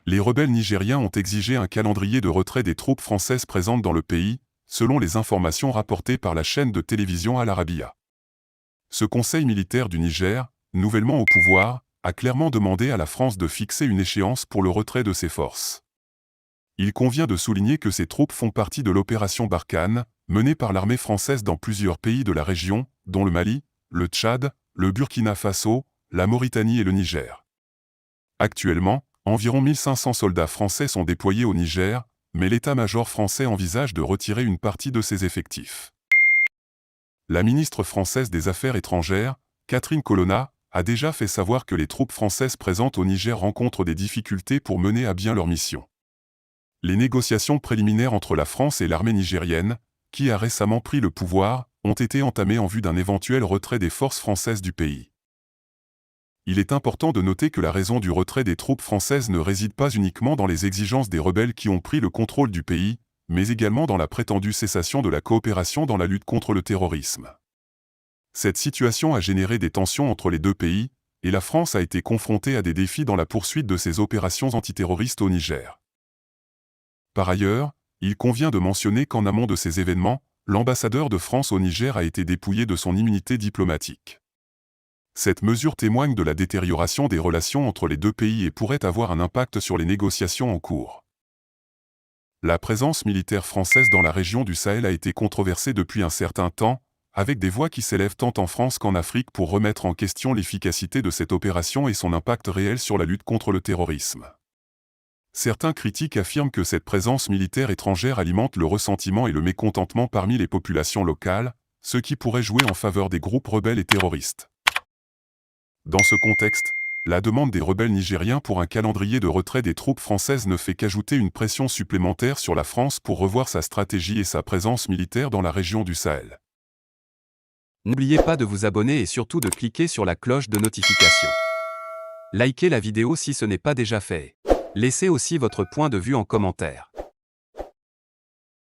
Les rebelles nigériens ont exigé un calendrier de retrait des troupes françaises présentes dans le pays, selon les informations rapportées par la chaîne de télévision Al Arabiya. Ce conseil militaire du Niger, nouvellement au pouvoir, a clairement demandé à la France de fixer une échéance pour le retrait de ses forces. Il convient de souligner que ces troupes font partie de l'opération Barkhane, menée par l'armée française dans plusieurs pays de la région, dont le Mali, le Tchad, le Burkina Faso, la Mauritanie et le Niger. Actuellement, environ 1500 soldats français sont déployés au Niger, mais l'état-major français envisage de retirer une partie de ses effectifs. La ministre française des Affaires étrangères, Catherine Colonna, a déjà fait savoir que les troupes françaises présentes au Niger rencontrent des difficultés pour mener à bien leur mission. Les négociations préliminaires entre la France et l'armée nigérienne, qui a récemment pris le pouvoir, ont été entamées en vue d'un éventuel retrait des forces françaises du pays. Il est important de noter que la raison du retrait des troupes françaises ne réside pas uniquement dans les exigences des rebelles qui ont pris le contrôle du pays, mais également dans la prétendue cessation de la coopération dans la lutte contre le terrorisme. Cette situation a généré des tensions entre les deux pays, et la France a été confrontée à des défis dans la poursuite de ses opérations antiterroristes au Niger. Par ailleurs, il convient de mentionner qu'en amont de ces événements, l'ambassadeur de France au Niger a été dépouillé de son immunité diplomatique. Cette mesure témoigne de la détérioration des relations entre les deux pays et pourrait avoir un impact sur les négociations en cours. La présence militaire française dans la région du Sahel a été controversée depuis un certain temps, avec des voix qui s'élèvent tant en France qu'en Afrique pour remettre en question l'efficacité de cette opération et son impact réel sur la lutte contre le terrorisme. Certains critiques affirment que cette présence militaire étrangère alimente le ressentiment et le mécontentement parmi les populations locales, ce qui pourrait jouer en faveur des groupes rebelles et terroristes. Dans ce contexte, la demande des rebelles nigériens pour un calendrier de retrait des troupes françaises ne fait qu'ajouter une pression supplémentaire sur la France pour revoir sa stratégie et sa présence militaire dans la région du Sahel. N'oubliez pas de vous abonner et surtout de cliquer sur la cloche de notification. Likez la vidéo si ce n'est pas déjà fait. Laissez aussi votre point de vue en commentaire.